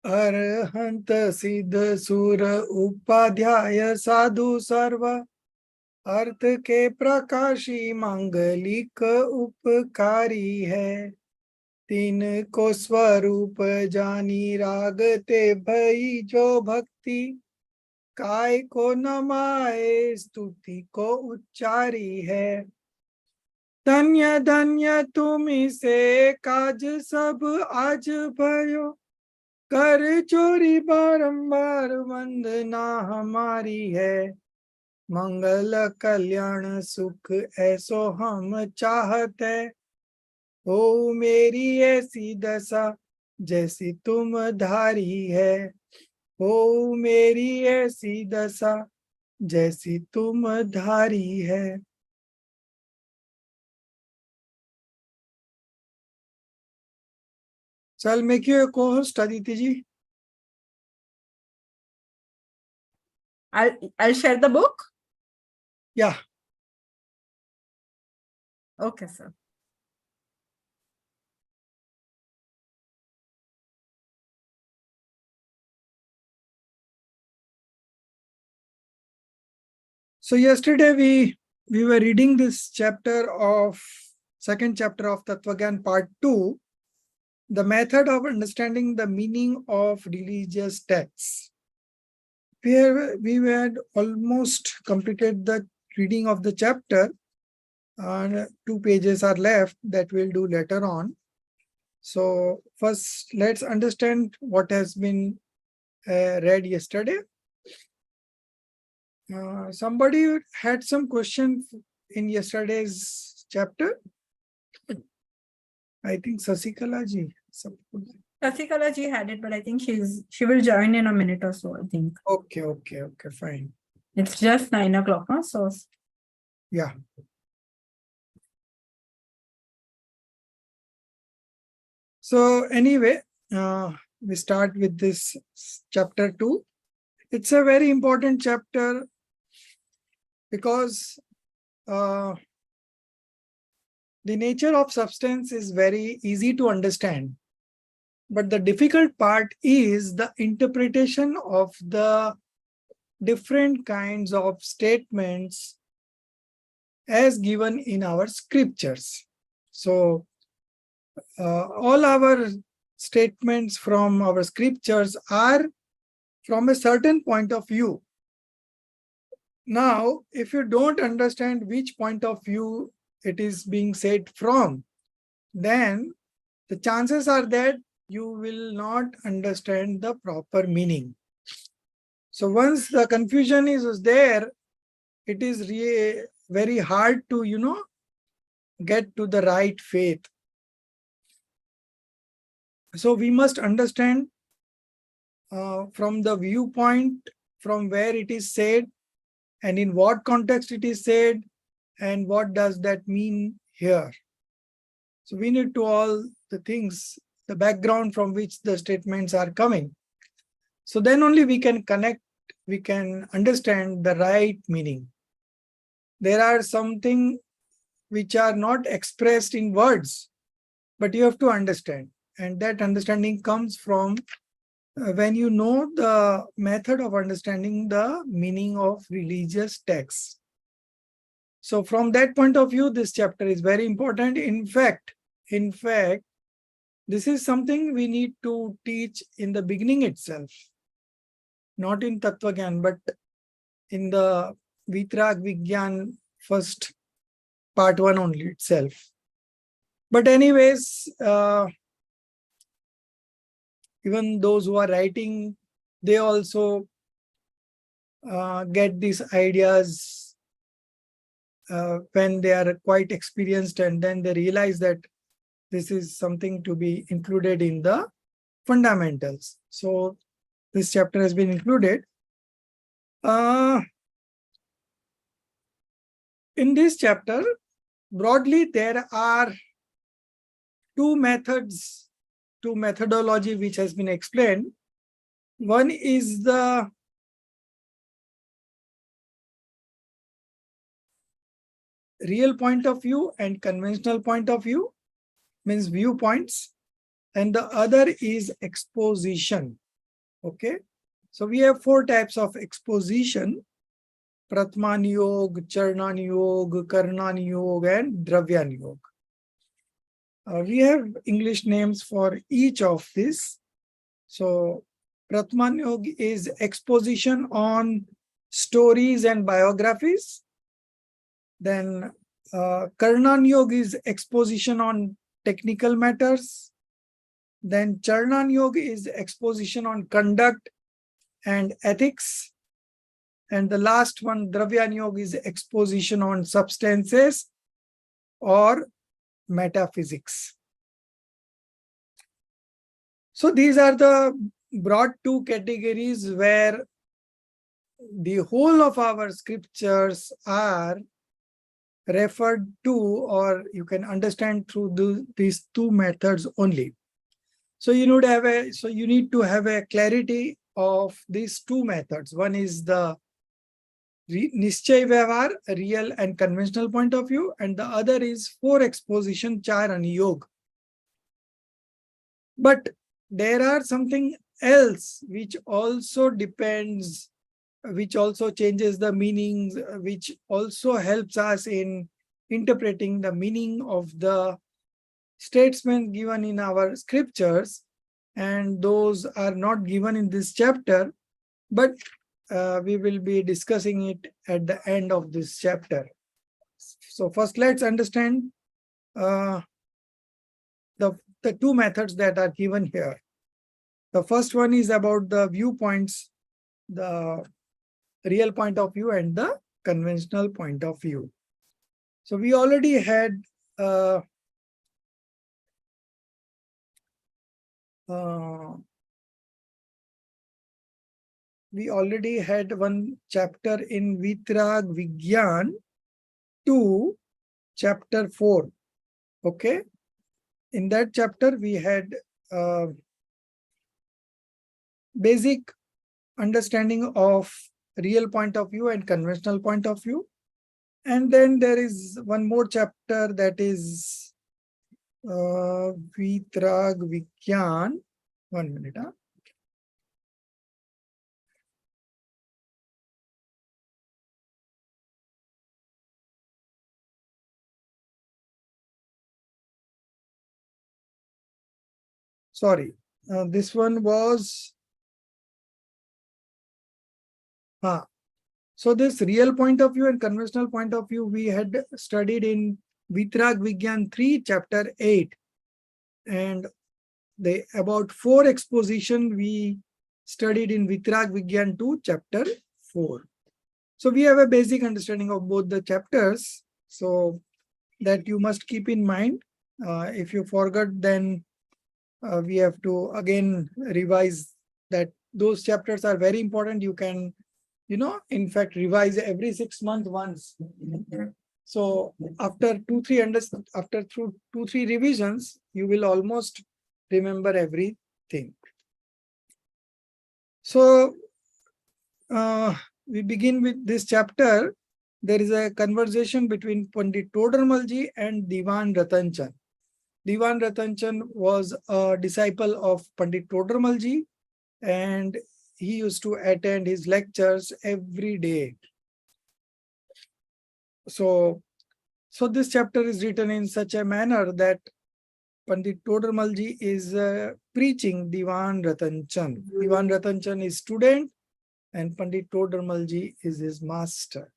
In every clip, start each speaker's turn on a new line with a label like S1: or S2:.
S1: अरहंत सिद्ध सुर उपाध्याय साधु सर्व अर्थ के प्रकाशी मांगलिक उपकारी है। तीन को स्वरूप जानी रागते भई जो भक्ति काय को नमाए स्तुति को उच्चारी है। धन्य धन्य तुम्ही से काज सब आज भयो कर चोरी बारंबार वंदना हमारी है। मंगल कल्याण सुख ऐसो हम चाहते हो मेरी ऐसी दशा जैसी तुम धारी है। हो मेरी ऐसी दशा जैसी तुम धारी है। So I'll make you a co-host, Aditi ji.
S2: I'll share the book.
S1: Yeah.
S2: Okay, sir.
S1: So yesterday we were reading this chapter of second chapter of Tattva-Gyan part 2, the method of understanding the meaning of religious texts. We had almost completed the reading of the chapter, and 2 pages are left that we'll do later on. So first, let's understand what has been read yesterday. Somebody had some question in yesterday's chapter. I think Sasikala ji.
S2: Sasikala ji had it, but I think she will join in a minute or so, I think.
S1: Okay, fine.
S2: It's just 9 o'clock, huh? So
S1: yeah. So anyway, we start with this chapter 2. It's a very important chapter because the nature of substance is very easy to understand. But the difficult part is the interpretation of the different kinds of statements as given in our scriptures. So all our statements from our scriptures are from a certain point of view. Now, if you don't understand which point of view it is being said from, then the chances are that you will not understand the proper meaning. So once the confusion is there, it is really very hard to, get to the right faith. So we must understand from the viewpoint from where it is said and in what context it is said and what does that mean here. So we need to all the things, the background from which the statements are coming. So then only we can connect, we can understand the right meaning. There are something which are not expressed in words, but you have to understand. And that understanding comes from when you know the method of understanding the meaning of religious texts. So from that point of view, this chapter is very important. In fact, this is something we need to teach in the beginning itself, not in Tattva-Gyan, but in the Vitrag Vigyan first part 1 only itself. But anyways, even those who are writing, they also get these ideas when they are quite experienced, and then they realize that this is something to be included in the fundamentals. So this chapter has been included. In this chapter, broadly, there are two methodology which has been explained. One is the real point of view and conventional point of view, means viewpoints, and the other is exposition. Okay. So we have 4 types of exposition: Pratman Yog, Charnan Yog, Karnan Yog, and Dravyan Yog. We have English names for each of these. So Pratman Yog is exposition on stories and biographies. Then Karnan Yog is exposition on technical matters. Then Charnan Yoga is exposition on conduct and ethics. And the last one, Dravyan Yoga, is exposition on substances or metaphysics. So these are the broad 2 categories where the whole of our scriptures are referred to, or you can understand through these 2 methods only. So you need to have a clarity of these 2 methods. One is the Nischay Vyavhar, real and conventional point of view, and the other is 4 exposition, Char and Yog. But there are something else which also depends, which also changes the meanings, which also helps us in interpreting the meaning of the statements given in our scriptures, and those are not given in this chapter, but we will be discussing it at the end of this chapter. So first, let's understand the 2 methods that are given here. The first one is about the viewpoints, the real point of view and the conventional point of view. So we already had one chapter in Vitrag Vigyan 2, chapter 4. Okay. In that chapter, we had basic understanding of real point of view and conventional point of view. And then there is one more chapter, that is Vitrag Vigyan. 1 minute. Sorry, this one was so this real point of view and conventional point of view we had studied in Vitrag Vigyan 3, chapter 8, and the about 4 exposition we studied in Vitrag Vigyan 2, chapter 4. So we have a basic understanding of both the chapters, so that you must keep in mind. If you forgot, then we have to again revise that. Those chapters are very important. You can, in fact, revise every 6 months once. So after 2-3 revisions, you will almost remember everything. So we begin with this chapter. There is a conversation between Pandit Todarmalji and Diwan Ratanchand. Diwan Ratanchand was a disciple of Pandit Todarmalji, and he used to attend his lectures every day. So this chapter is written in such a manner that Pandit Todarmalji is preaching Diwan Ratanchand. Diwan Ratanchand is student and Pandit Todarmalji is his master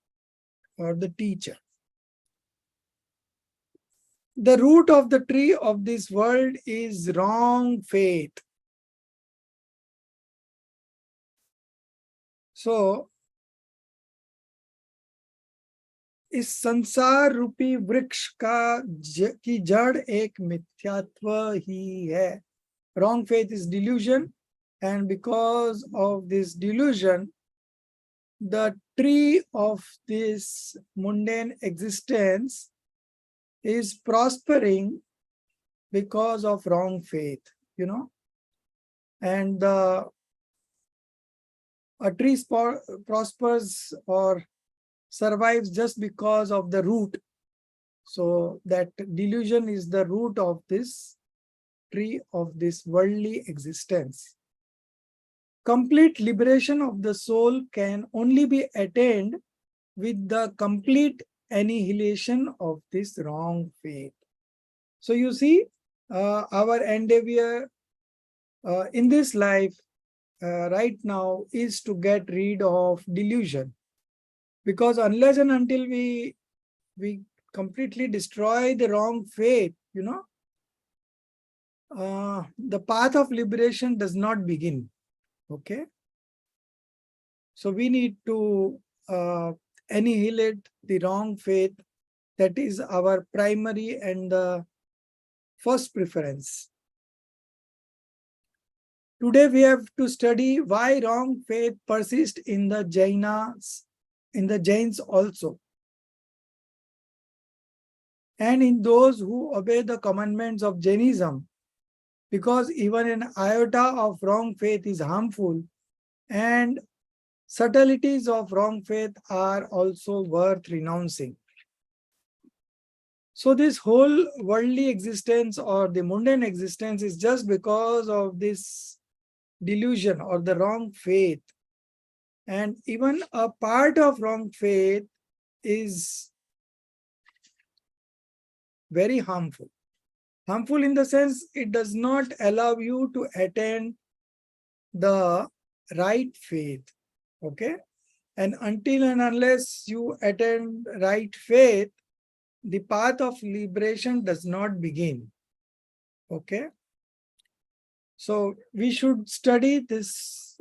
S1: or the teacher. The root of the tree of this world is wrong faith. So, इस संसार रूपी वृक्ष की जड़ एक मिथ्यात्व ही है. Wrong faith is delusion, and because of this delusion, the tree of this mundane existence is prospering because of wrong faith, and a tree prospers or survives just because of the root. So that delusion is the root of this tree of this worldly existence. complete liberation of the soul can only be attained with the complete annihilation of this wrong faith. So you see, our endeavor in this life right now is to get rid of delusion, because unless and until we completely destroy the wrong faith, the path of liberation does not begin. Okay, so we need to annihilate the wrong faith. That is our primary and the first preference. Today we have to study why wrong faith persists in the Jains also, and in those who obey the commandments of Jainism, because even an iota of wrong faith is harmful, and subtleties of wrong faith are also worth renouncing. So this whole worldly existence or the mundane existence is just because of this delusion or the wrong faith. And even a part of wrong faith is very harmful. Harmful in the sense it does not allow you to attain the right faith. Okay? And until and unless you attain right faith, the path of liberation does not begin. Okay? So we should study this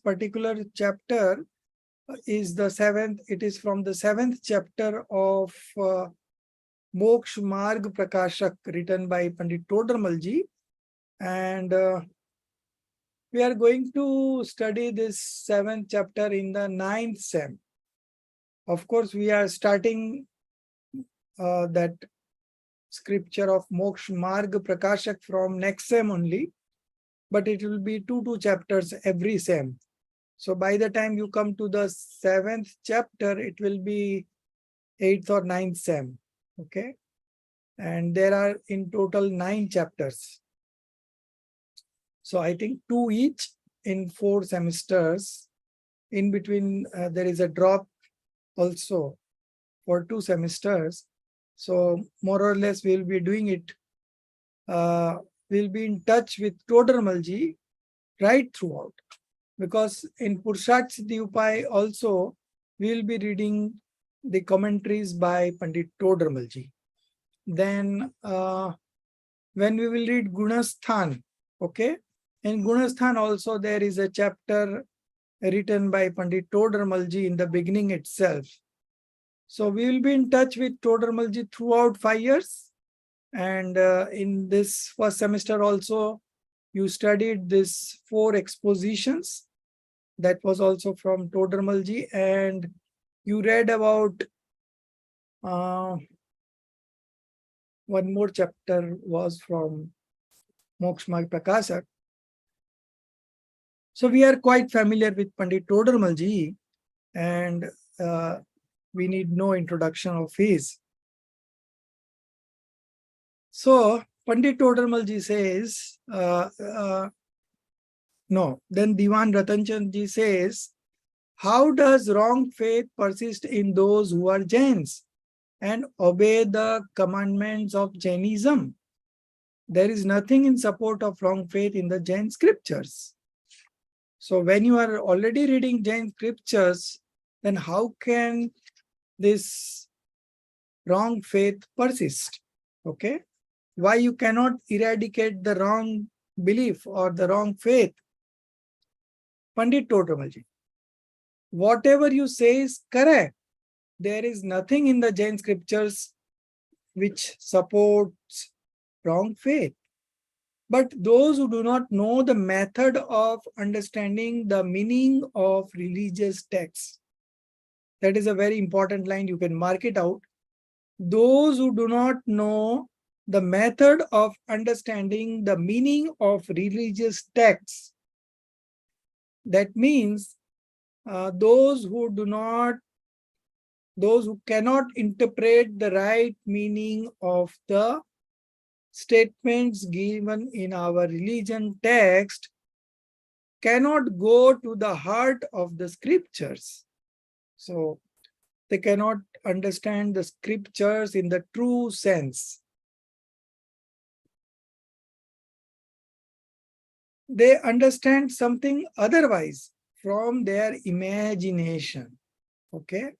S1: particular chapter is the 7th. It is from the 7th chapter of Moksha Marg Prakashak, written by Pandit Todarmalji, and we are going to study this 7th chapter in the 9th sem. Of course, we are starting that scripture of Moksha Marg Prakashak from next sem only, but it will be two chapters every sem. So by the time you come to the 7th chapter, it will be 8th or 9th sem. Okay. And there are in total 9 chapters. So I think 2 each in 4 semesters. In between, there is a drop also for 2 semesters. So more or less we'll be doing it. We'll be in touch with Todarmalji right throughout. Because in Purusharth Siddhi Upay also, we will be reading the commentaries by Pandit Todarmalji. Then when we will read Gunasthan, okay? In Gunasthan also there is a chapter written by Pandit Todarmalji in the beginning itself. So we will be in touch with Todarmalji throughout 5 years. And in this first semester also, you studied this 4 expositions. That was also from Todarmalji, and you read about one more chapter was from Moksha Marg Prakashak. So we are quite familiar with Pandit Todarmalji, and we need no introduction of his. So Pandit Todarmalji says, then Diwan Ratanchandji says, how does wrong faith persist in those who are Jains and obey the commandments of Jainism? There is nothing in support of wrong faith in the Jain scriptures. So when you are already reading Jain scriptures, then how can this wrong faith persist? Okay? Why you cannot eradicate the wrong belief or the wrong faith? Pandit Todarmalji, whatever you say is correct. There is nothing in the Jain scriptures which supports wrong faith. But those who do not know the method of understanding the meaning of religious texts, that is a very important line, you can mark it out. Those who do not know the method of understanding the meaning of religious texts, that means those who cannot interpret the right meaning of the statements given in our religion text cannot go to the heart of the scriptures. So they cannot understand the scriptures in the true sense. They understand something otherwise from their imagination. Okay.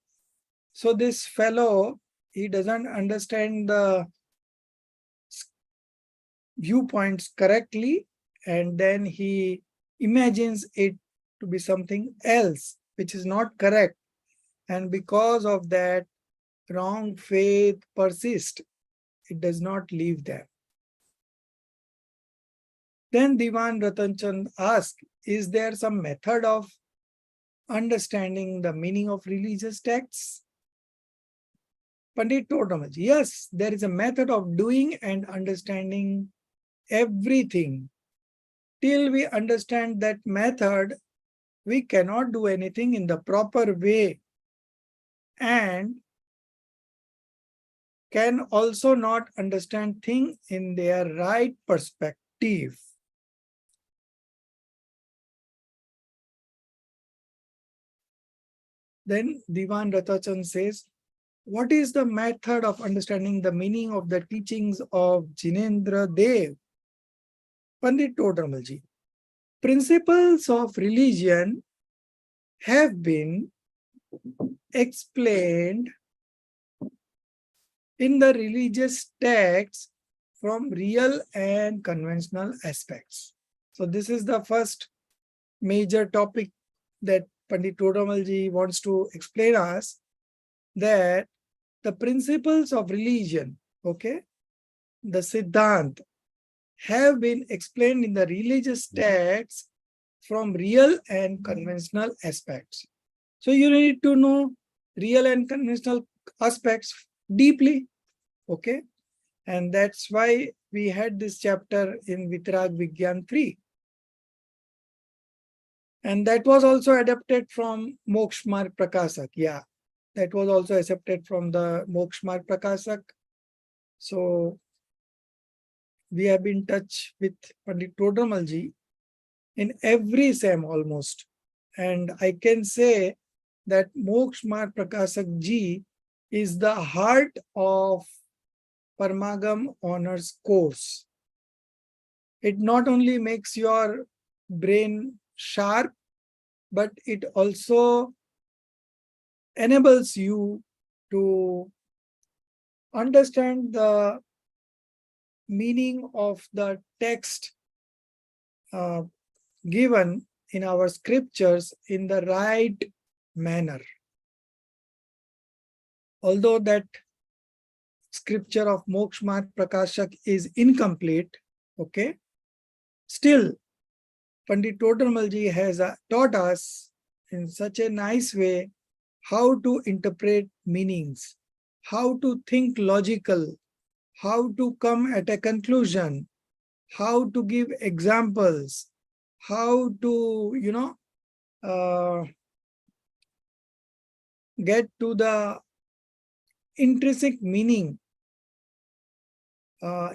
S1: So this fellow, he doesn't understand the viewpoints correctly, and then he imagines it to be something else, which is not correct. And because of that, wrong faith persists. It does not leave them. Then Diwan Ratanchand asked, is there some method of understanding the meaning of religious texts? Pandit told Ramaji, yes, there is a method of doing and understanding everything. Till we understand that method, we cannot do anything in the proper way, and can also not understand things in their right perspective. Then Diwan Ratachand says, what is the method of understanding the meaning of the teachings of Jinendra Dev? Pandit told Ramalji, principles of religion have been explained in the religious texts from real and conventional aspects. So this is the first major topic that Pandit Todamalji wants to explain us, that the principles of religion, okay, the Siddhant, have been explained in the religious texts from real and conventional aspects. So you need to know real and conventional aspects deeply, okay? And that's why we had this chapter in Vitrag Vigyan 3. And that was also adapted from Moksha Marg Prakasak. Yeah, that was also accepted from the Moksha Marg Prakasak. So we have been in touch with Pandit Todamalji in every SEM almost. And I can say that Moksha Marg Prakasak Ji is the heart of Parmagam Honors course. It not only makes your brain sharp, but it also enables you to understand the meaning of the text given in our scriptures in the right manner. Although that scripture of Moksha Marg Prakashak is incomplete, okay, still Pandit Todamalji has taught us in such a nice way how to interpret meanings, how to think logical, how to come at a conclusion, how to give examples, how to, get to the intrinsic meaning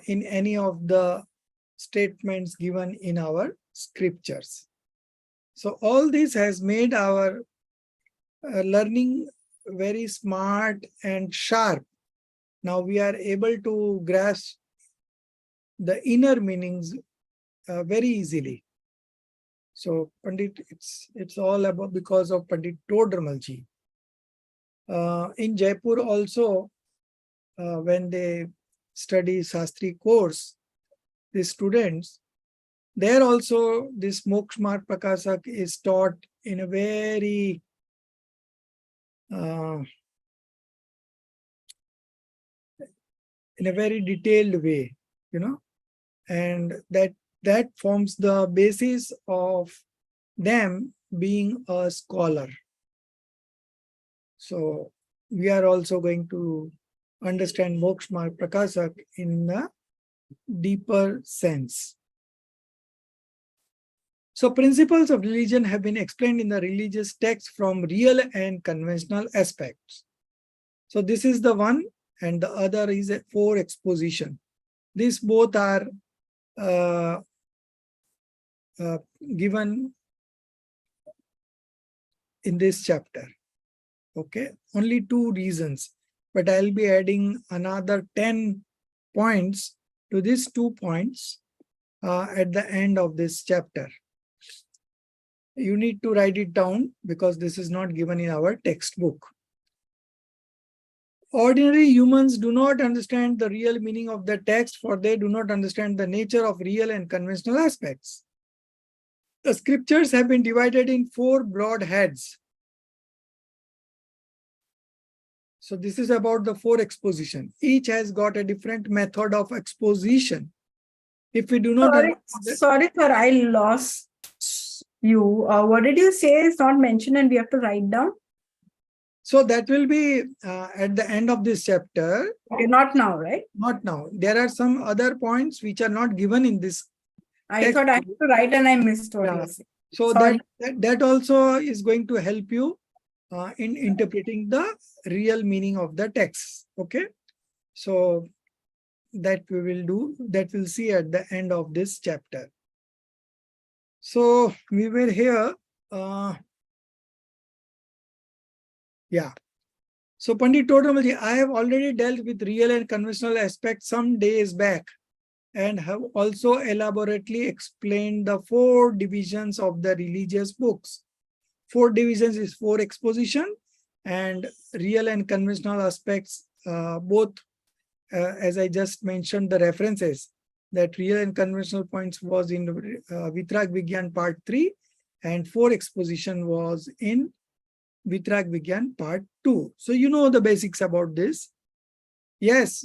S1: in any of the statements given in our scriptures. So all this has made our learning very smart and sharp. Now we are able to grasp the inner meanings very easily. So Pandit, it's all about because of Pandit Todamalji. In Jaipur also, when they study Shastri course, the students, there also this Moksha Marg Prakasak is taught in a very detailed way, and that forms the basis of them being a scholar. So we are also going to understand Moksha Marg Prakasak in a deeper sense. So principles of religion have been explained in the religious texts from real and conventional aspects. So this is the one, and the other is a 4 exposition. These both are given in this chapter. Okay, only 2 reasons, but I'll be adding another 10 points to these 2 points at the end of this chapter. You need to write it down because this is not given in our textbook. Ordinary humans do not understand the real meaning of the text, for they do not understand the nature of real and conventional aspects. The scriptures have been divided in 4 broad heads. So this is about the 4 exposition. Each has got a different method of exposition. If we do not
S2: sorry, sir, I lost you. What did you say is not mentioned and we have to write down?
S1: So that will be at the end of this chapter.
S2: Okay, not now, right?
S1: Not now. There are some other points which are not given in this.
S2: I thought I had to write and I missed what you said.
S1: So that also is going to help you in interpreting the real meaning of the text. Okay. So that we will do, that we'll see at the end of this chapter. So we were here. Yeah. So Pandit Todramalji, I have already dealt with real and conventional aspects some days back and have also elaborately explained the 4 divisions of the religious books. 4 divisions is 4 exposition and real and conventional aspects, both as I just mentioned the references, that real and conventional points was in Vitrag Vigyan part 3 and 4 exposition was in Vitrag Vigyan part 2. So you know the basics about this. Yes,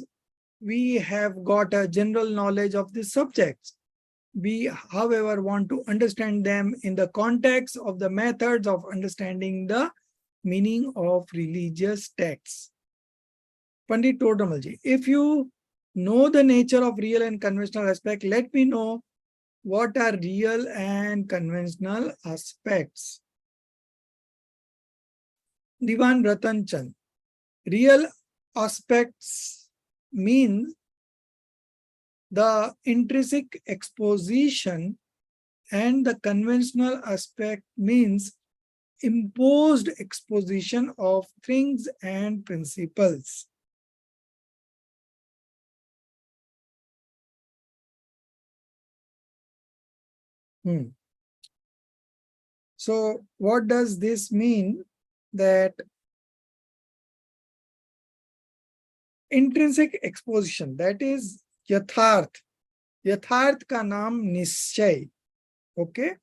S1: we have got a general knowledge of these subjects. We, however, want to understand them in the context of the methods of understanding the meaning of religious texts. Pandit Todramalji, if you know the nature of real and conventional aspect, let me know what are real and conventional aspects. Diwan Ratan Chand, real aspects means the intrinsic exposition and the conventional aspect means imposed exposition of things and principles. So what does this mean? That intrinsic exposition, that is yatharth. Yatharth ka naam nischay. Okay.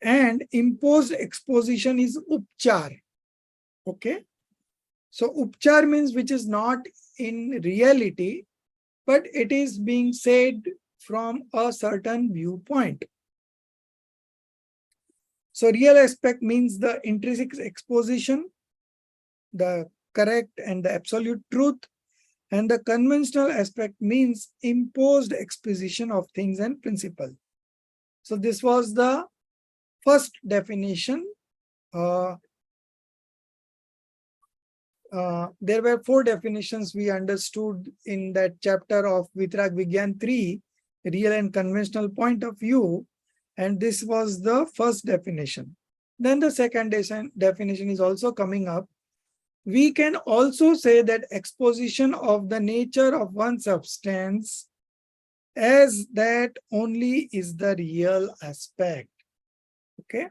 S1: And imposed exposition is upchar. Okay. So upchar means which is not in reality, but it is being said from a certain viewpoint. So real aspect means the intrinsic exposition, the correct and the absolute truth, and the conventional aspect means imposed exposition of things and principles. So this was the first definition. There were 4 definitions we understood in that chapter of Vitrag Vigyan 3, real and conventional point of view. And this was the first definition. Then the second definition is also coming up. We can also say that exposition of the nature of one substance as that only is the real aspect. Okay.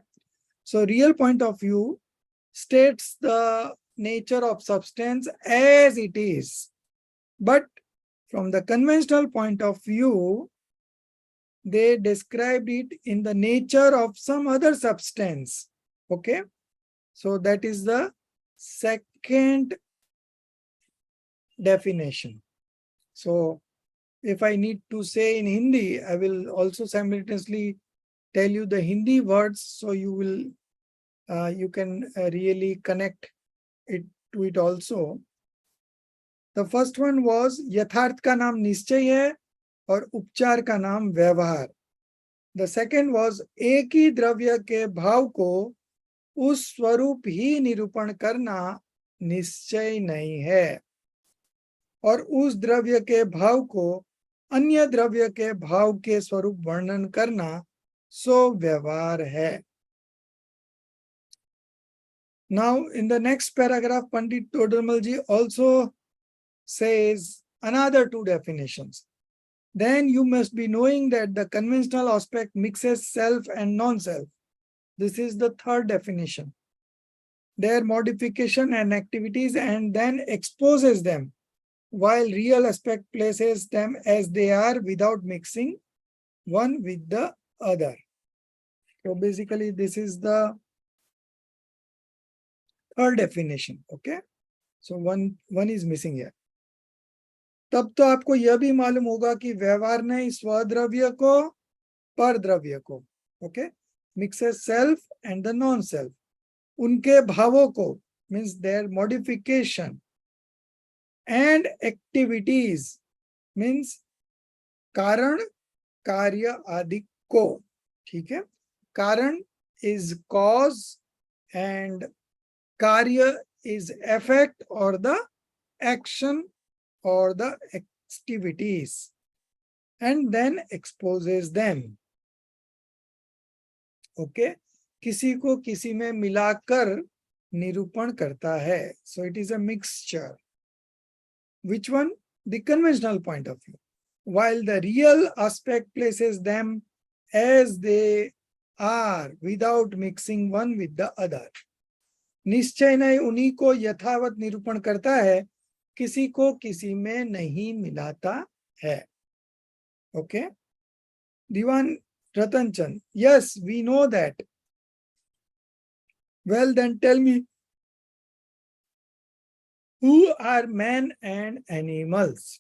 S1: So real point of view states the nature of substance as it is. But from the conventional point of view, they described it in the nature of some other substance. Okay. So that is the second definition. So if I need to say in Hindi, I will also simultaneously tell you the Hindi words, so you will you can really connect it to it also. The first one was yatharth ka naam nischay hai और उपचार का नाम व्यवहार. The second was एक ही द्रव्य के भाव को उस स्वरूप ही निरूपण करना निश्चय नहीं है और उस द्रव्य के भाव को अन्य द्रव्य के भाव के स्वरूप वर्णन करना सो व्यवहार है. Now, in the next paragraph, Pandit Todarmalji also says another two definitions. Then you must be knowing that the conventional aspect mixes self and non-self. This is the third definition. Their modification and activities and then exposes them, while real aspect places them as they are without mixing one with the other. So basically, this is the third definition. Okay. So one is missing here. तब तो आपको यह भी मालूम होगा कि व्यवहार नहीं स्वद्रव्य को परद्रव्य को, okay, mixes self and the non self, उनके भावों को means their modification and activities means कारण कार्य आदि को, ठीक है, कारण इज कॉज एंड कार्य is effect or the action or the activities, and then exposes them. Okay, किसी को किसी में मिलाकर निरूपण करता है. So it is a mixture. Which one? The conventional point of view. While the real aspect places them as they are without mixing one with the other. निश्चय नहीं उन्हीं को यथावत निरूपण करता है, किसी को किसी में नहीं मिलाता है. Okay, Diwan Ratan Chand, yes we know that. Well then tell me, who are man and animals?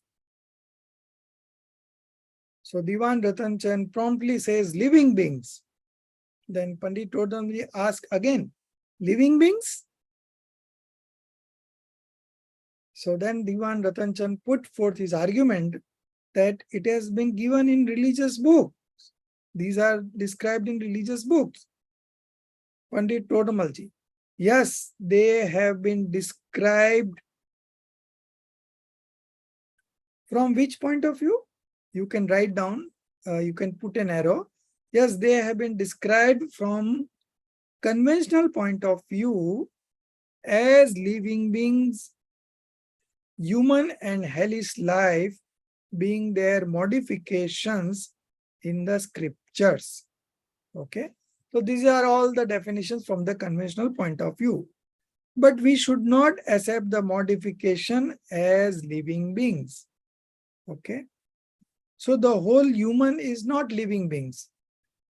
S1: So Diwan Ratan Chand promptly says living beings. Then Pandit Todamji asks again, living beings? So then Diwan Ratan Chand put forth his argument that it has been given in religious books. These are described in religious books. Pandit Todamalji, yes, they have been described. From which point of view? You can write down, you can put an arrow. Yes, they have been described from conventional point of view as living beings, human and hellish life being their modifications in the scriptures. Okay, so these are all the definitions from the conventional point of view. But we should not accept the modification as living beings. Okay, so the whole human is not living beings.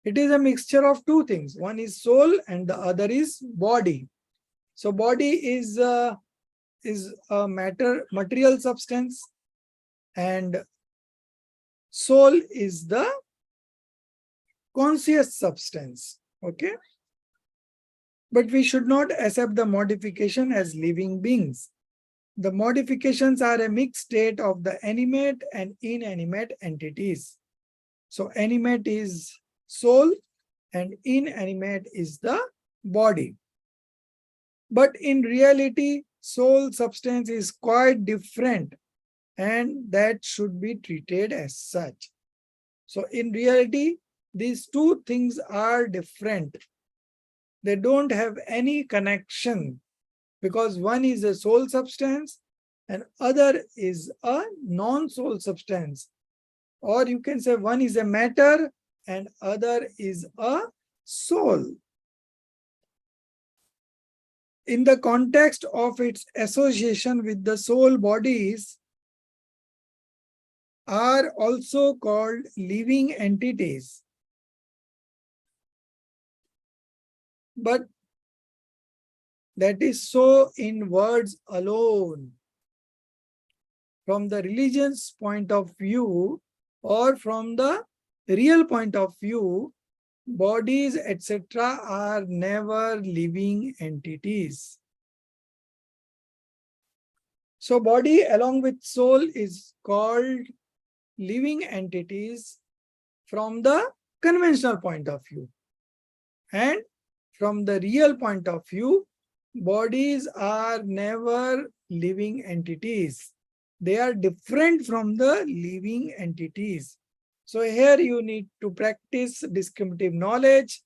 S1: It is a mixture of two things. One is soul and the other is body. So body is a material substance, and soul is the conscious substance. Okay, but we should not accept the modification as living beings. The modifications are a mixed state of the animate and inanimate entities. So animate is soul and inanimate is the body. But in reality, soul substance is quite different, and that should be treated as such. So in reality, these two things are different. They don't have any connection, because one is a soul substance and other is a non-soul substance. Or you can say one is a matter and other is a soul. In the context of its association with the soul, bodies are also called living entities. But that is so in words alone. From the religion's point of view or from the real point of view, bodies, etc., are never living entities. So body along with soul is called living entities from the conventional point of view. And from the real point of view, bodies are never living entities. They are different from the living entities. So here you need to practice discriminative knowledge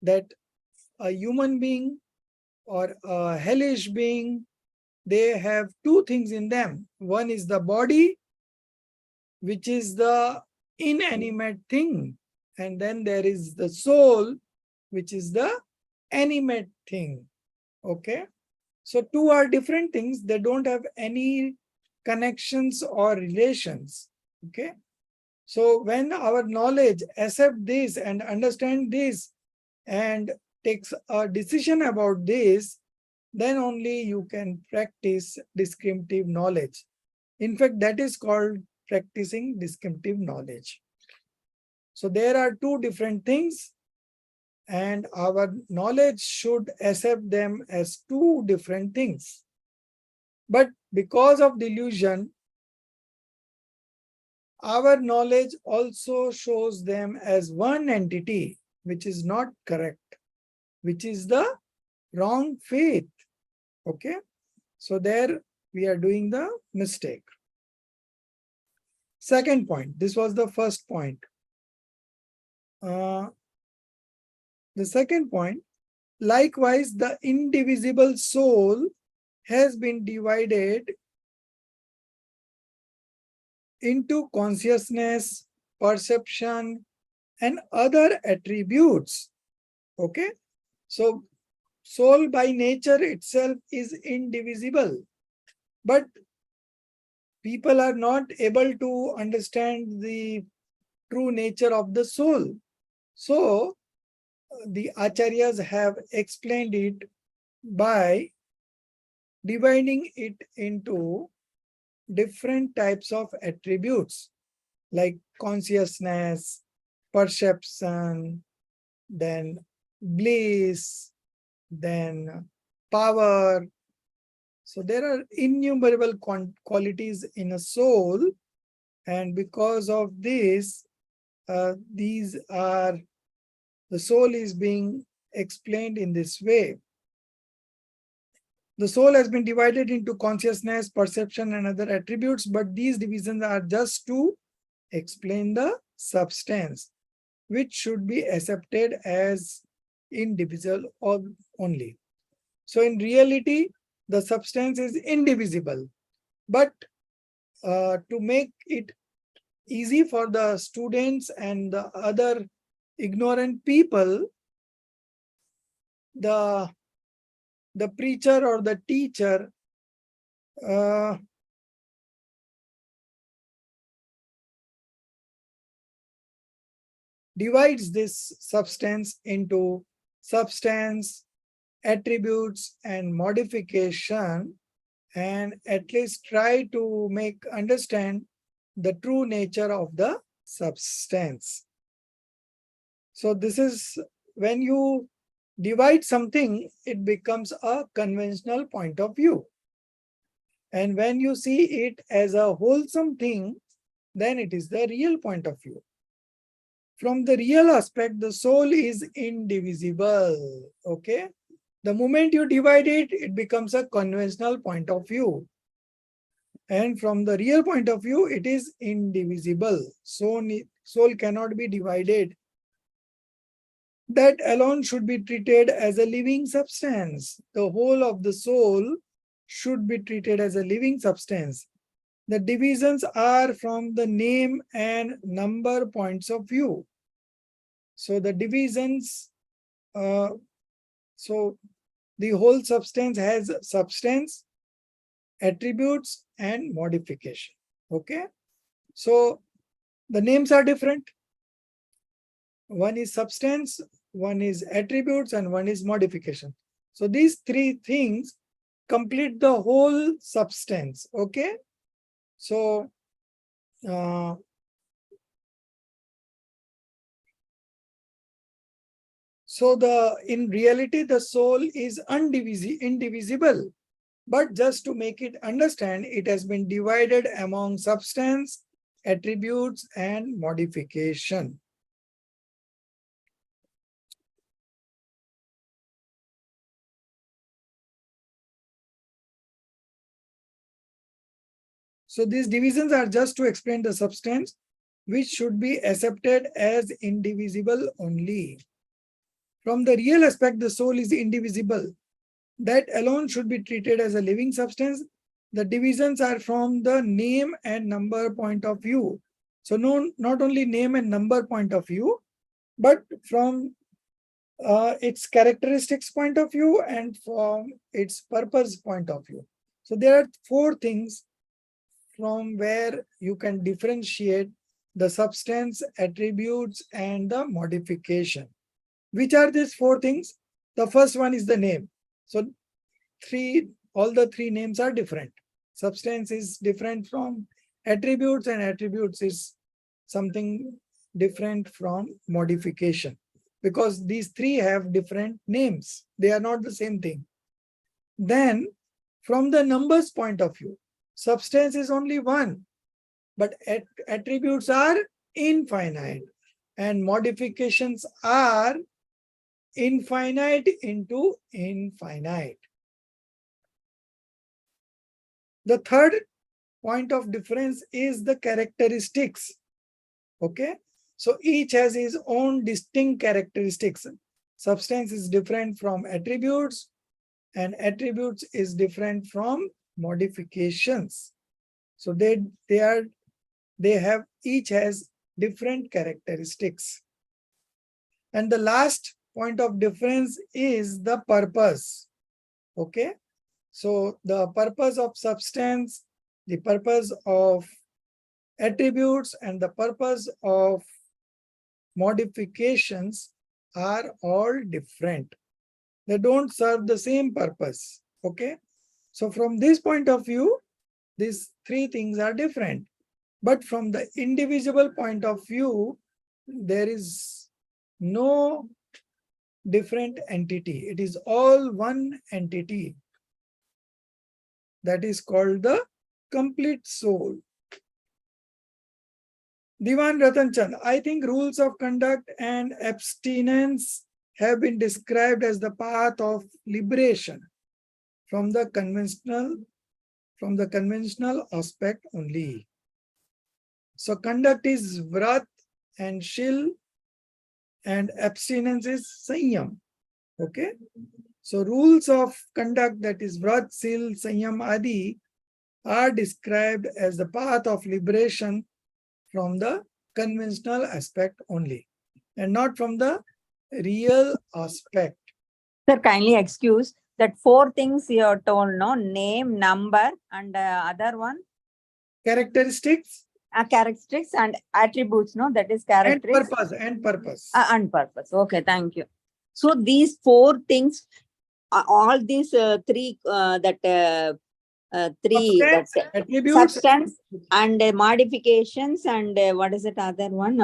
S1: that a human being or a hellish being, they have two things in them. One is the body, which is the inanimate thing. And then there is the soul, which is the animate thing. Okay. So two are different things. They don't have any connections or relations. Okay. So when our knowledge accept this and understand this and takes a decision about this, then only you can practice descriptive knowledge. In fact, that is called practicing descriptive knowledge. So there are two different things, and our knowledge should accept them as two different things. But because of delusion, our knowledge also shows them as one entity, which is not correct, which is the wrong faith. Okay. So there we are doing the mistake. Second point, this was the first point. The second point, likewise, the indivisible soul has been divided into consciousness, perception, and other attributes. Okay. So soul by nature itself is indivisible, but people are not able to understand the true nature of the soul. So the acharyas have explained it by dividing it into different types of attributes like consciousness, perception, then bliss, then power. So there are innumerable qualities in a soul, and because of this, the soul is being explained in this way. The soul has been divided into consciousness, perception, and other attributes, but these divisions are just to explain the substance, which should be accepted as indivisible only. So in reality, the substance is indivisible, but to make it easy for the students and the other ignorant people, the preacher or the teacher divides this substance into substance, attributes, and modification, and at least try to make understand the true nature of the substance. So this is when you divide something, it becomes a conventional point of view. And when you see it as a wholesome thing, then it is the real point of view. From the real aspect, the soul is indivisible. Okay. The moment you divide it, it becomes a conventional point of view. And from the real point of view, it is indivisible. So soul cannot be divided. That alone should be treated as a living substance. The whole of the soul should be treated as a living substance. The divisions are from the name and number points of view. So the divisions, so the whole substance has substance, attributes, and modification. Okay. So the names are different. One is substance, one is attributes, and one is modification. So these three things complete the whole substance. Okay. So in reality, the soul is indivisible. But just to make it understand, it has been divided among substance, attributes, and modification. So these divisions are just to explain the substance, which should be accepted as indivisible only. From the real aspect, the soul is indivisible, that alone should be treated as a living substance. The divisions are from the name and number point of view. So no, not only name and number point of view, but from its characteristics point of view and from its purpose point of view. So there are four things from where you can differentiate the substance, attributes, and the modification. Which are these four things? The first one is the name. So all the three names are different. Substance is different from attributes, and attributes is something different from modification, because these three have different names. They are not the same thing. Then from the numbers point of view, substance is only one, but attributes are infinite and modifications are infinite into infinite. The third point of difference is the characteristics. Okay, so each has its own distinct characteristics. Substance is different from attributes, and attributes is different from modifications. So each has different characteristics. And the last point of difference is the purpose. Okay, so the purpose of substance, the purpose of attributes, and the purpose of modifications are all different. They don't serve the same purpose. Okay, so from this point of view, these three things are different. But from the indivisible point of view, there is no different entity. It is all one entity. That is called the complete soul. Diwan Ratan Chand, I think rules of conduct and abstinence have been described as the path of liberation from the conventional aspect only. So conduct is vrat and shil, and abstinence is sanyam. Okay, so rules of conduct, that is vrat, shil, sanyam, adi, are described as the path of liberation from the conventional aspect only, and not from the real aspect.
S3: Sir, kindly excuse that four things you are told, no? Name, number, and other one?
S1: Characteristics.
S3: Characteristics and attributes, no? That is characteristics.
S1: And purpose.
S3: And purpose. Okay, thank you. So these four things, all these three,
S1: Substance, attributes,
S3: substance and modifications and what is it other one?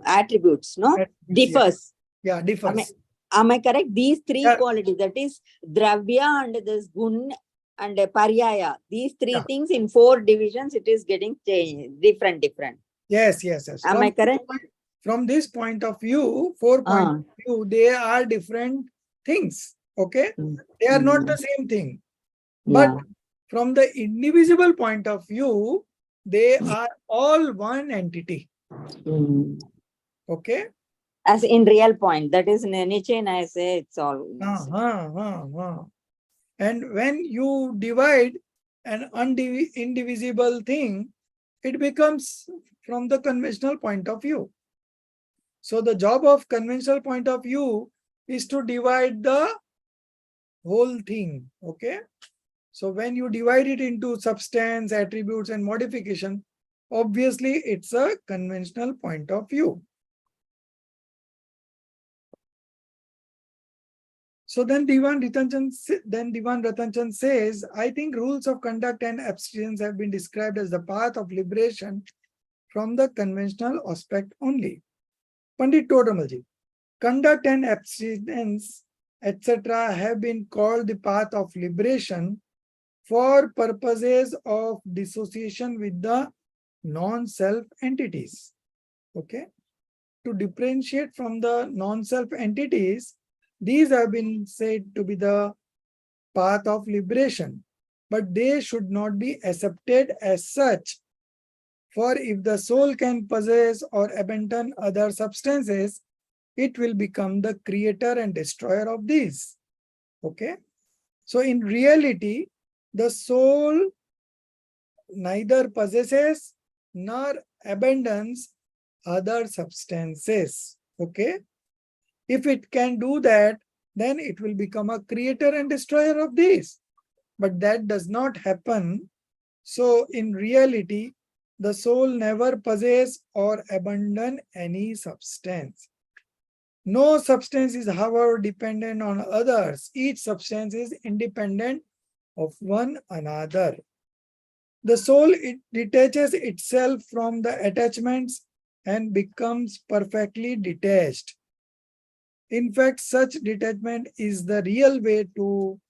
S3: Attributes, no? Differs.
S1: Yeah, differs.
S3: Am I correct? These three qualities, that is dravya and this gun and paryaya, these three things in four divisions, it is getting changed, different.
S1: Yes.
S3: Am I correct?
S1: From this point of view, 4 point of view, they are different things. Okay, they are not the same thing. But from the indivisible point of view, they are all one entity. Okay,
S3: as in real point, that is in any chain, I say it's all.
S1: And when you divide an indivisible thing, it becomes from the conventional point of view. So the job of conventional point of view is to divide the whole thing. Okay, so when you divide it into substance, attributes, and modification, obviously it's a conventional point of view. So then Diwan Ratan Chand says, I think rules of conduct and abstinence have been described as the path of liberation from the conventional aspect only. Pandit Todamalji, conduct and abstinence, etc. have been called the path of liberation for purposes of dissociation with the non-self entities. Okay, to differentiate from the non-self entities, these have been said to be the path of liberation, but they should not be accepted as such. For if the soul can possess or abandon other substances, it will become the creator and destroyer of these. Okay, So in reality, the soul neither possesses nor abandons other substances. Okay. If it can do that, then it will become a creator and destroyer of these. But that does not happen. So in reality, the soul never possesses or abandon any substance. No substance is, however, dependent on others. Each substance is independent of one another. The soul, it detaches itself from the attachments and becomes perfectly detached. In fact, such detachment is the real way to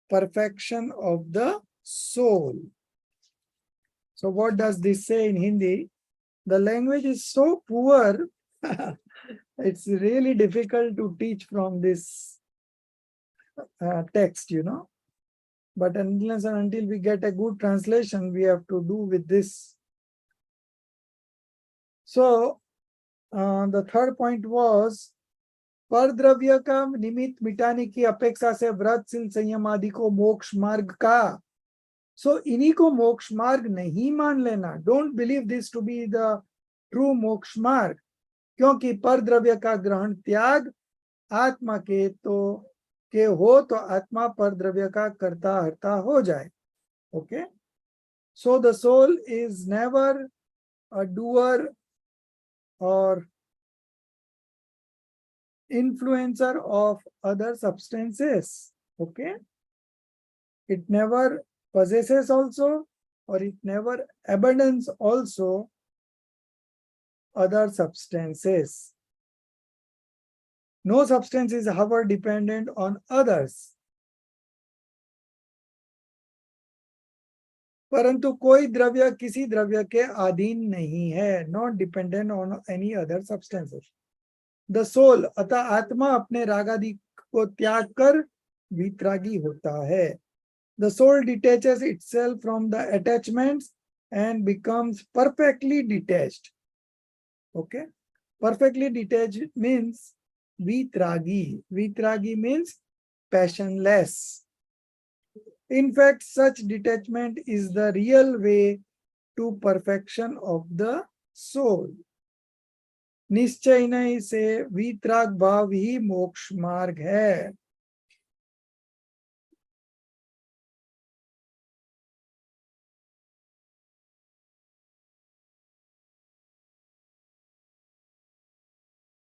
S1: perfection of the soul. So what does this say in Hindi? The language is so poor, it's really difficult to teach from this text, But unless and until we get a good translation, we have to do with this. So the third point was, पर द्रव्य का निमित्त मिटाने की अपेक्षा से व्रत सिल संयम आदि को मोक्ष मार्ग का. So इन्हीं को मोक्ष मार्ग नहीं मान लेना. Don't believe this to be the true मोक्ष मार्ग, क्योंकि पर द्रव्य का ग्रहण त्याग आत्मा के हो तो आत्मा पर द्रव्य का कर्ता हर्ता हो जाए. Okay. So the soul is never a doer or influencer of other substances. Okay. It never possesses also, or it never abandons also other substances. No substance is, however, dependent on others. परंतु कोई द्रव्य किसी द्रव्य के अधीन नहीं है. Not dependent on any other substances. The soul, अतः आत्मा अपने रागादि को त्याग कर वितरागी होता है. The soul detaches itself from the attachments and becomes perfectly detached. Okay. Perfectly detached means vitragi. Vitragi means passionless. In fact, such detachment is the real way to perfection of the soul. निश्चय नहीं से वितराग भाव ही मोक्ष मार्ग है.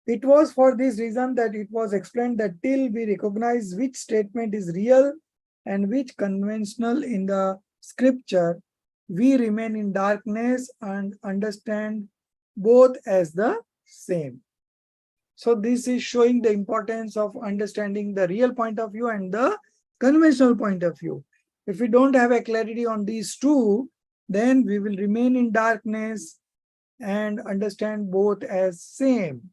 S1: It was for this reason that it was explained that till we recognize which statement is real and which conventional in the scripture, we remain in darkness and understand both as the same. So this is showing the importance of understanding the real point of view and the conventional point of view. If we don't have a clarity on these two, then we will remain in darkness and understand both as same.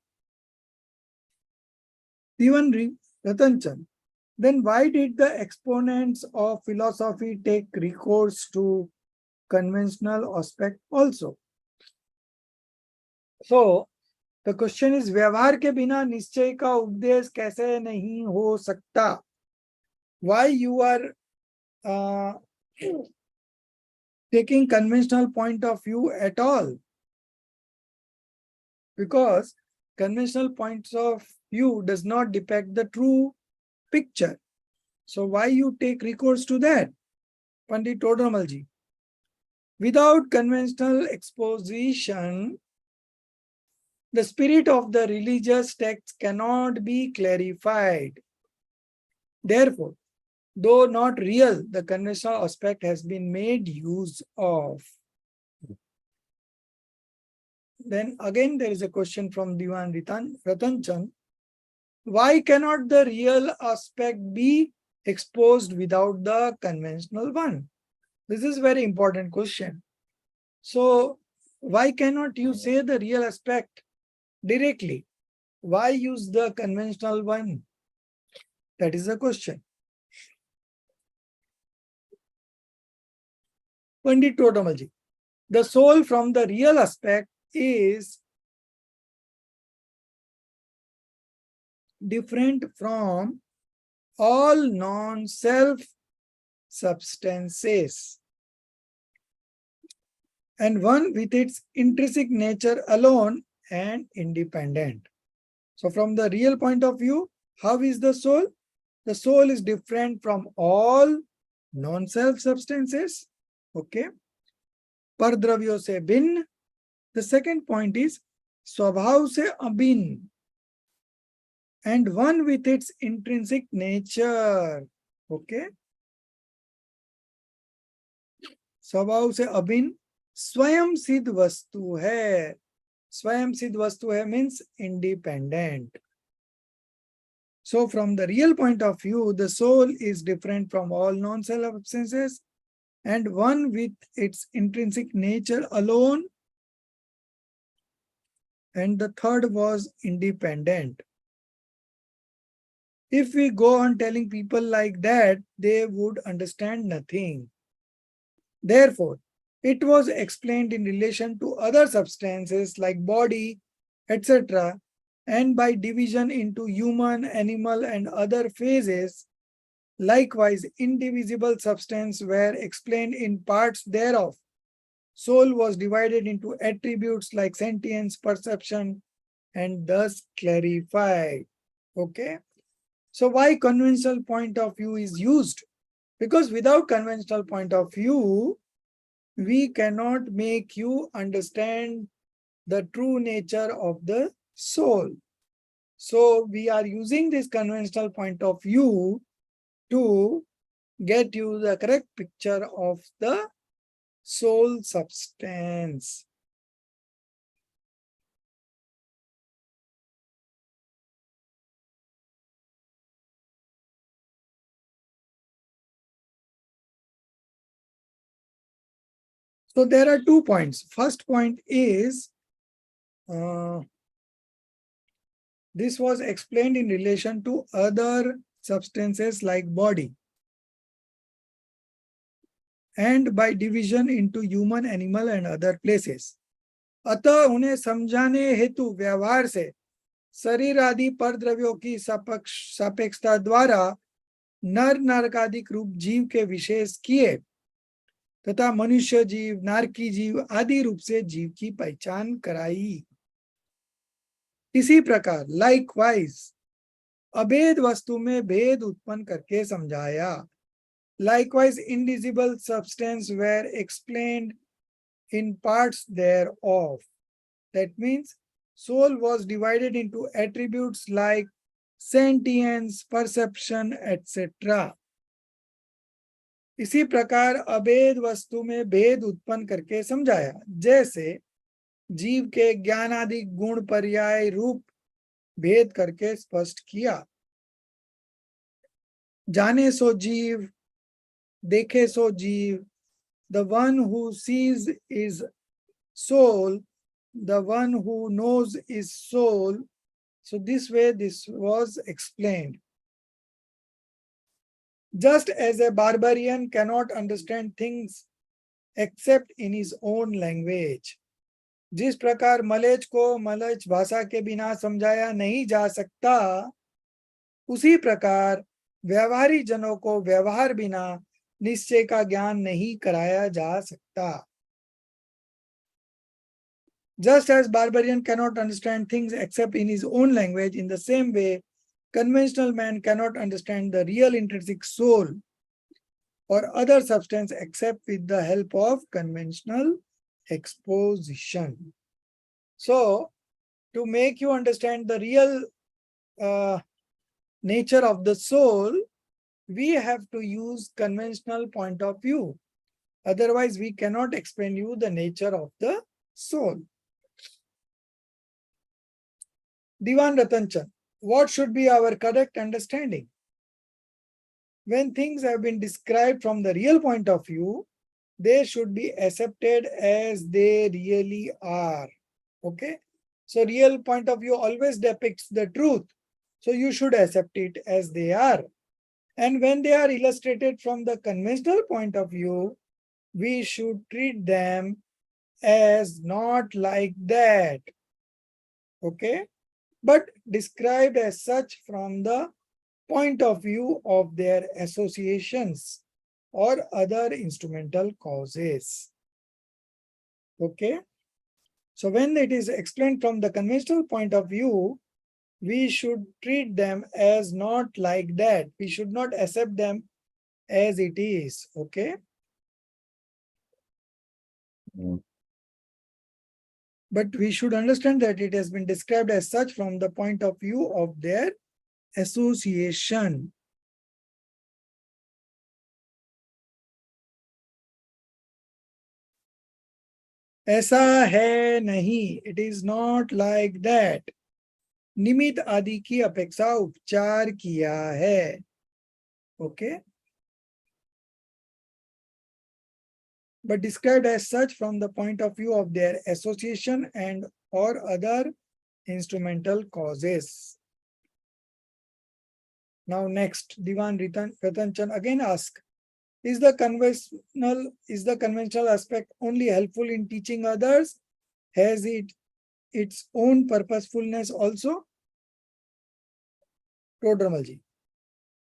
S1: Even Ratanchan, then why did the exponents of philosophy take recourse to conventional aspect also? So the question is, व्यवहार के बिना निश्चय का उपदेश कैसे नहीं हो सकता? Why you are taking conventional point of view at all? Because conventional points of view does not depict the true picture. So why you take recourse to that? Pandit Todramalji. Without conventional exposition, the spirit of the religious text cannot be clarified. Therefore, though not real, the conventional aspect has been made use of. Then again, there is a question from Diwan Ratanchan. Why cannot the real aspect be exposed without the conventional one? This is a very important question. So why cannot you say the real aspect directly? Why use the conventional one? That is the question. Pandit Todamalji, the soul from the real aspect is different from all non-self substances, and one with its intrinsic nature alone and independent. So from the real point of view, how is the soul? The soul is different from all non-self substances. Okay. परद्रव्यों से भिन्न. The second point is स्वभाव से अभिन्न and one with its intrinsic nature. Okay. स्वभाव से अभिन्न स्वयं सिद्ध वस्तु है. स्वयं सिद्ध वस्तु है means independent. So from the real point of view, the soul is different from all non-self substances and one with its intrinsic nature alone. And the third was independent. If we go on telling people like that, they would understand nothing. Therefore, it was explained in relation to other substances like body, etc., and by division into human, animal, and other phases. Likewise, indivisible substance were explained in parts thereof. Soul was divided into attributes like sentience, perception, and thus clarified. Okay. So why conventional point of view is used? Because without conventional point of view, we cannot make you understand the true nature of the soul. So we are using this conventional point of view to get you the correct picture of the soul substance. So there are 2 points. First point is, this was explained in relation to other substances like body and by division into human, animal and other places. अतः उन्हें समझाने हेतु व्यवहार से शरीर आदि परद्रव्यों की सापेक्षता द्वारा नर नारकादिक रूप जीव के विशेष किए तथा मनुष्य जीव, नारकी जीव आदि रूप से जीव की पहचान कराई. इसी प्रकार लाइकवाइज अभेद वस्तु में भेद उत्पन्न करके समझाया. Likewise, indivisible substance were explained in parts thereof. That means soul was divided into attributes like sentience, perception, etc. इसी प्रकार अभेद वस्तु में भेद उत्पन्न करके समझाया. जैसे जीव के ज्ञान आदि गुण पर्याय रूप भेद करके स्पष्ट किया. जाने सो जीव, देखे सो जीव. The one who sees is soul, the one who knows is soul. So this way this was explained. Just as a barbarian cannot understand things except in his own language. जिस प्रकार मलेच को मलच भाषा के बिना समझाया नहीं जा सकता, उसी प्रकार व्यवहारी जनों को व्यवहार बिना निश्चय का ज्ञान नहीं कराया जा सकता. Just as barbarian cannot understand things except in his own language, in the same way, conventional man cannot understand the real intrinsic soul or other substance except with the help of conventional exposition. So, to make you understand the real nature of the soul, we have to use conventional point of view. Otherwise, we cannot explain you the nature of the soul. Diwan Ratanchand, what should be our correct understanding? When things have been described from the real point of view, they should be accepted as they really are. Okay? So real point of view always depicts the truth. So you should accept it as they are. And when they are illustrated from the conventional point of view, we should treat them as not like that. Okay? But described as such from the point of view of their associations. or other instrumental causes. Okay. So when it is explained from the conventional point of view, we should treat them as not like that. We should not accept them as it is. Okay. But we should understand that it has been described as such from the point of view of their association. ऐसा है नहीं, it is not like that. निमित्त आदि की अपेक्षा उपचार किया है. Okay. But described as such from the point of view of their association and or other instrumental causes. Now next, Diwan Ratan Chand again asks, is the conventional aspect only helpful in teaching others? Has it its own purposefulness also? Prodromalji.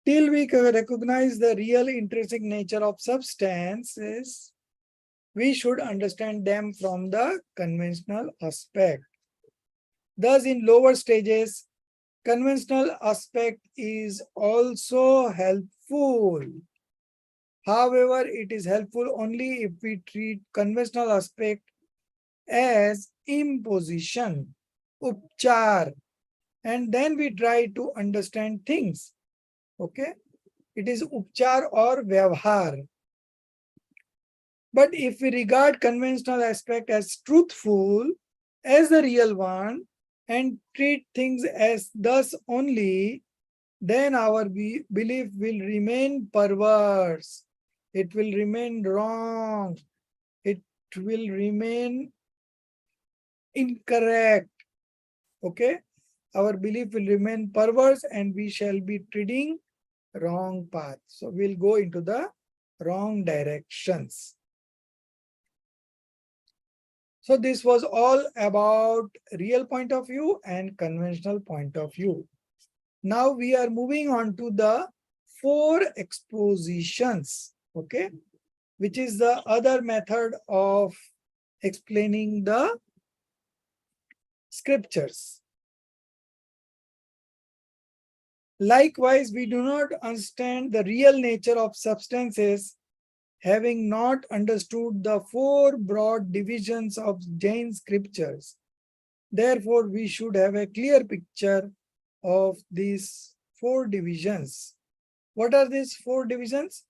S1: Till we recognize the real intrinsic nature of substances, we should understand them from the conventional aspect. Thus, in lower stages, conventional aspect is also helpful. However, it is helpful only if we treat conventional aspect as imposition, upchar, and then we try to understand things. Okay? It is upchar or vyavhar. But if we regard conventional aspect as truthful, as the real one, and treat things as thus only, then our belief will remain perverse. It will remain wrong. It will remain incorrect. Okay? Our belief will remain perverse and we shall be treading wrong path. So we'll go into the wrong directions. So this was all about real point of view and conventional point of view. Now we are moving on to the 4 expositions, okay, which is the other method of explaining the scriptures. Likewise, we do not understand the real nature of substances having not understood the 4 broad divisions of Jain scriptures. Therefore, we should have a clear picture of these 4 divisions. What are these 4 divisions?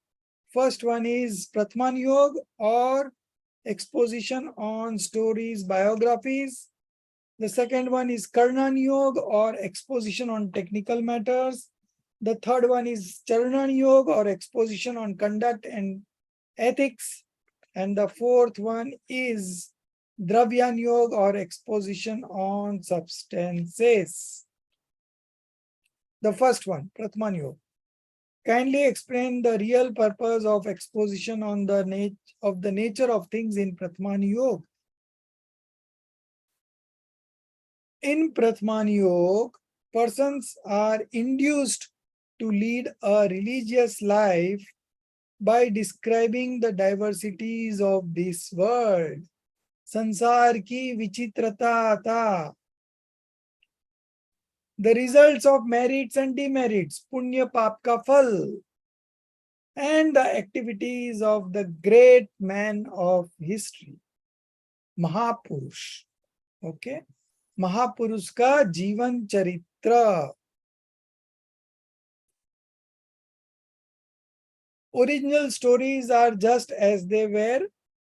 S1: First one is Pratman Yog or exposition on stories, biographies. The second one is Karnan Yog or exposition on technical matters. The third one is Charanan Yog or exposition on conduct and ethics. And the fourth one is Dravyan Yoga or exposition on substances. The first one, Pratman Yoga. Kindly explain the real purpose of exposition on the nature of things in Pratman Yoga. In Pratman Yoga, persons are induced to lead a religious life by describing the diversities of this world. Sansar ki vichitrata ta. The results of merits and demerits, punya pap ka phal, and the activities of the great man of history, Mahapurush. Okay? Mahapurush ka Jivan Charitra. Original stories are just as they were,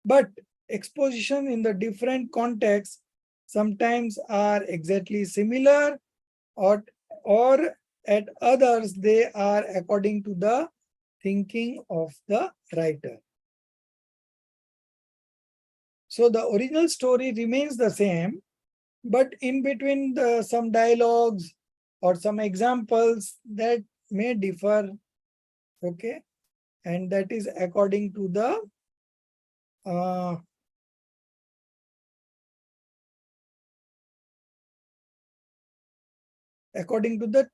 S1: but exposition in the different contexts sometimes are exactly similar, or at others they are according to the thinking of the writer. So the original story remains the same, but in between some dialogues or some examples that may differ, okay, and that is according to the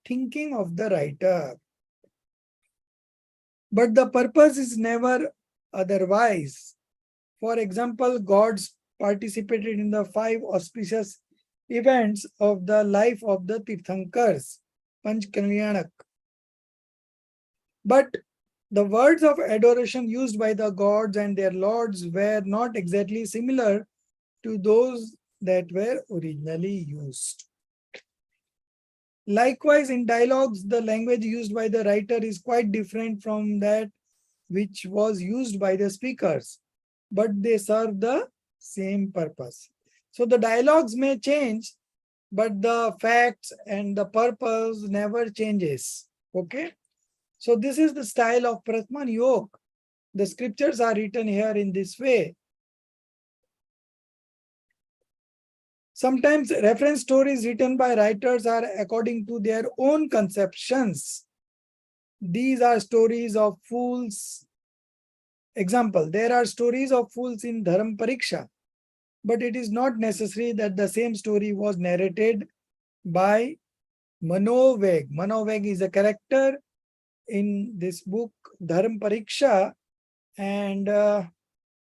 S1: thinking of the writer. but the purpose is never otherwise. For example, gods participated in the 5 auspicious events of the life of the Tirthankars, Panch Kalyanak. But the words of adoration used by the gods and their lords were not exactly similar to those that were originally used. Likewise, in dialogues, the language used by the writer is quite different from that which was used by the speakers, but they serve the same purpose. So the dialogues may change, but the facts and the purpose never changes. Okay. So this is the style of Pratman Yog. The scriptures are written here in this way. Sometimes reference stories written by writers are according to their own conceptions. These are stories of fools. Example, there are stories of fools in Dharam Pariksha, but it is not necessary that the same story was narrated by Manoveg. Manoveg is a character in this book, Dharam Pariksha, and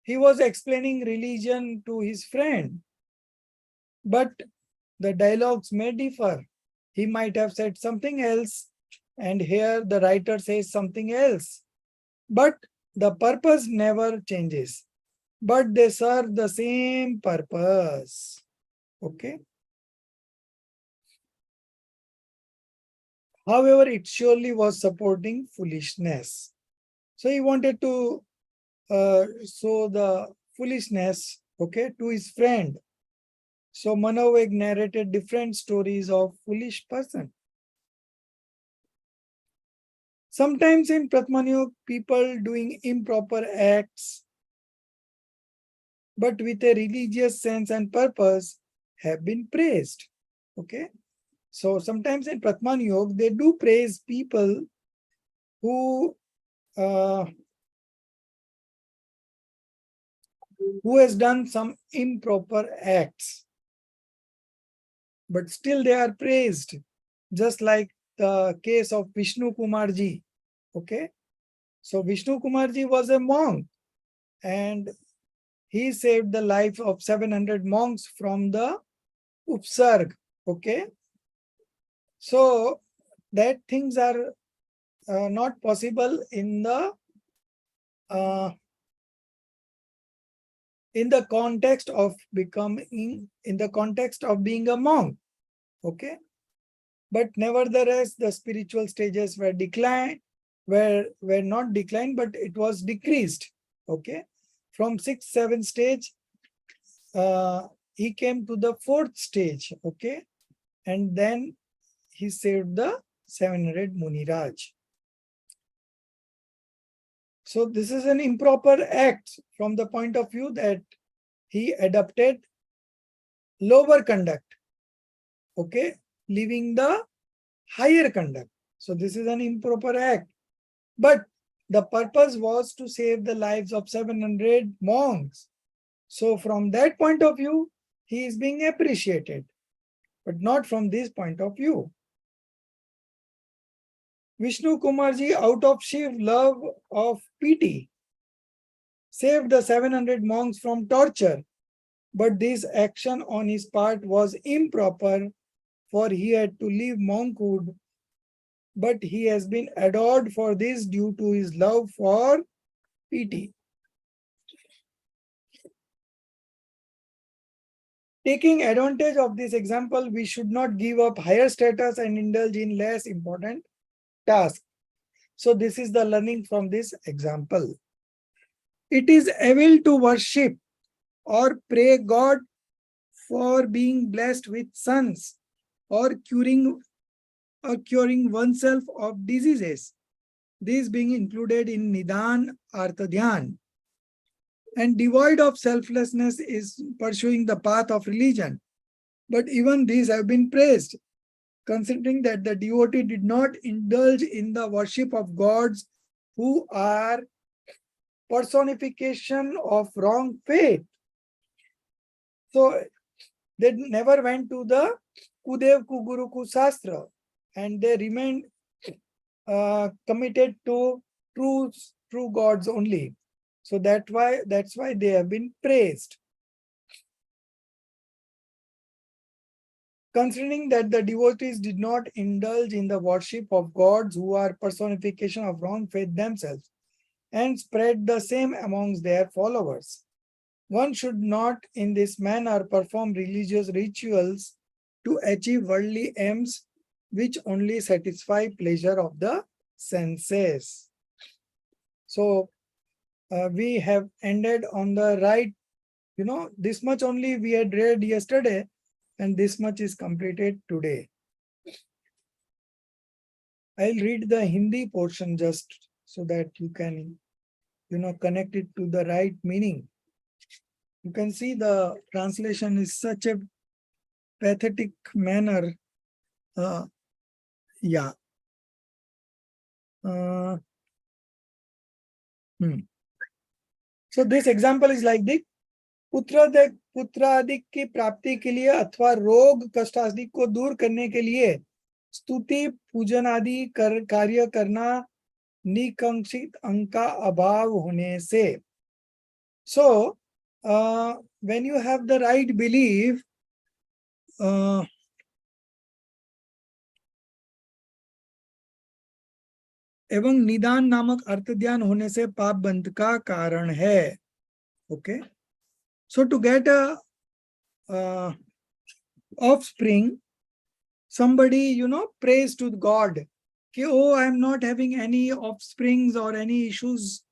S1: he was explaining religion to his friend. But the dialogues may differ. He might have said something else, and here the writer says something else. But the purpose never changes. But they serve the same purpose. Okay. However, it surely was supporting foolishness. So he wanted to show the foolishness, okay, to his friend. So Manoveg narrated different stories of foolish person. Sometimes in Pratmanyog, people doing improper acts, but with a religious sense and purpose, have been praised. Okay. So sometimes in Pratmanyog, they do praise people who has done some improper acts, but still they are praised, just like the case of Vishnu Kumarji. Okay, so Vishnu Kumarji was a monk and he saved the life of 700 monks from the upsarg. Okay, so that things are not possible in the context of becoming, in the context of being a monk. Okay, but nevertheless the spiritual stages were declined, were not declined, but it was decreased. Okay, from 6th, 7th stage he came to the 4th stage. Okay, and then he saved the 700 Muniraj. So this is an improper act from the point of view that he adopted lower conduct, okay, leaving the higher conduct. So this is an improper act. But the purpose was to save the lives of 700 monks. So from that point of view, he is being appreciated, but not from this point of view. Vishnu Kumarji, out of sheer love of pity, saved the 700 monks from torture. But this action on his part was improper, for he had to leave monkhood. But he has been adored for this due to his love for pity. Taking advantage of this example, we should not give up higher status and indulge in less important tasks. So this is the learning from this example. It is evil to worship or pray God for being blessed with sons or curing oneself of diseases. These being included in Nidan Artha Dhyan. And devoid of selflessness is pursuing the path of religion. But even these have been praised, considering that the devotee did not indulge in the worship of gods who are personification of wrong faith. So they never went to the Kudev Kuguru Kusastra, and they remained committed to true gods only. So that's why they have been praised. Considering that the devotees did not indulge in the worship of gods who are personification of wrong faith themselves and spread the same amongst their followers, one should not in this manner perform religious rituals to achieve worldly aims which only satisfy pleasure of the senses. So we have ended on the right, this much only we had read yesterday, and this much is completed today. I'll read the Hindi portion just so that you can, connect it to the right meaning. You can see the translation is such a pathetic manner. Yeah. So this example is like this. पुत्रादिक की प्राप्ति के लिए अथवा रोग कष्ट आदि को दूर करने के लिए स्तुति पूजन आदि कार्य करना निकांक्षित अंग का अभाव होने से. So when you have the right belief, एवं निदान नामक अर्थ ध्यान होने से पाप बंध का कारण है. Okay. So to get a offspring, somebody, prays to God, कि, oh, I am not having any offsprings or any issues.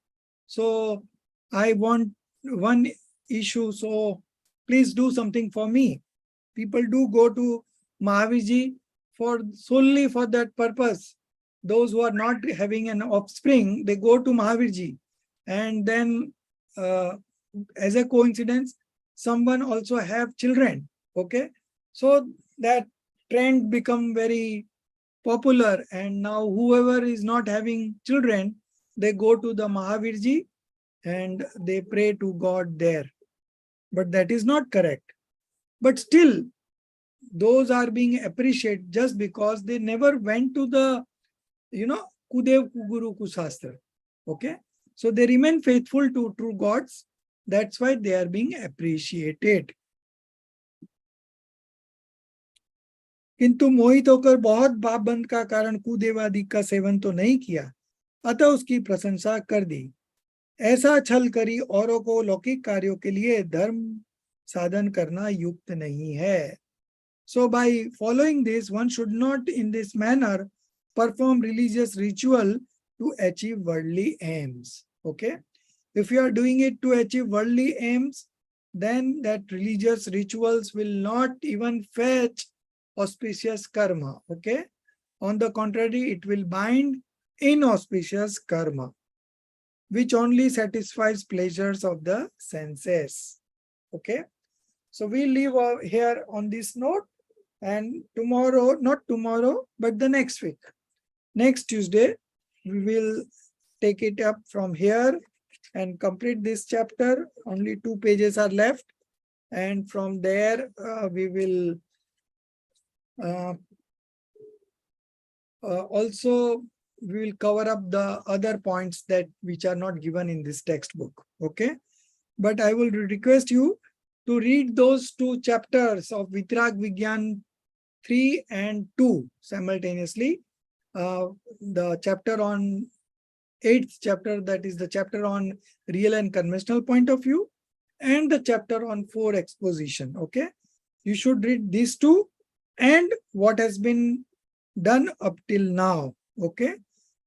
S1: So I want one issue. So please do something for me. People do go to Mahavirji solely for that purpose. Those who are not having an offspring, they go to Mahavirji. And then as a coincidence, someone also have children. Okay. So that trend become very popular, and now whoever is not having children, they go to the Mahavirji and they pray to God there. But that is not correct. But still, those are being appreciated just because they never went to the, Kudev Kuguru Kusastra. Okay. So they remain faithful to true gods. That's why they are being appreciated. किंतु मोहित होकर बहुत पाप बंध का कारण कुदेवादि का seven तो नहीं किया, अतः उसकी प्रशंसा कर दी. ऐसा छल करी औरों को लौकिक कार्यों के लिए धर्म साधन करना युक्त नहीं है. So by following this, one should not in this manner perform religious ritual to achieve worldly aims. Okay. If you are doing it to achieve worldly aims, then that religious rituals will not even fetch auspicious karma. Okay. On the contrary, it will bind inauspicious karma, which only satisfies pleasures of the senses. Okay. So we leave here on this note, and tomorrow, not tomorrow, but the next week, next Tuesday, we will take it up from here and complete this chapter. Only 2 pages are left. And from there, we will also we will cover up the other points that which are not given in this textbook. Okay. But I will request you to read those 2 chapters of Vitrag Vigyan 3 and 2 simultaneously. The chapter on 8th chapter, that is the chapter on real and conventional point of view, and the chapter on 4 exposition. Okay. You should read these 2 and what has been done up till now. Okay.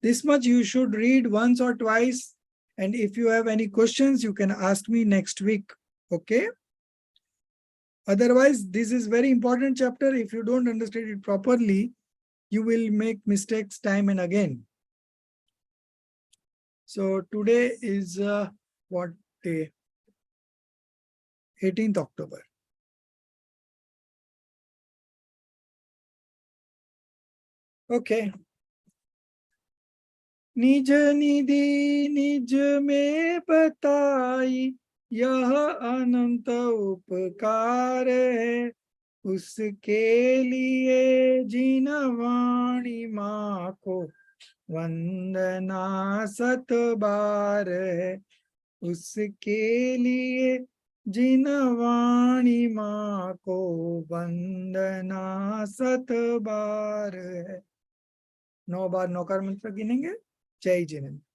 S1: This much you should read once or twice. And if you have any questions, you can ask me next week. Okay. Otherwise, this is very important chapter. If you don't understand it properly, you will make mistakes time and again. So today is what day? 18th October. Okay. निज निधि निज में बताई, यह अनंत उपकार है, उसके लिए जिन वाणी माँ को वंदना 7 बार है उसके लिए जिन वाणी माँ को वंदना 7 बार है। 9 बार नौकर मंत्र गिनेंगे। जय जिनेन्द्र।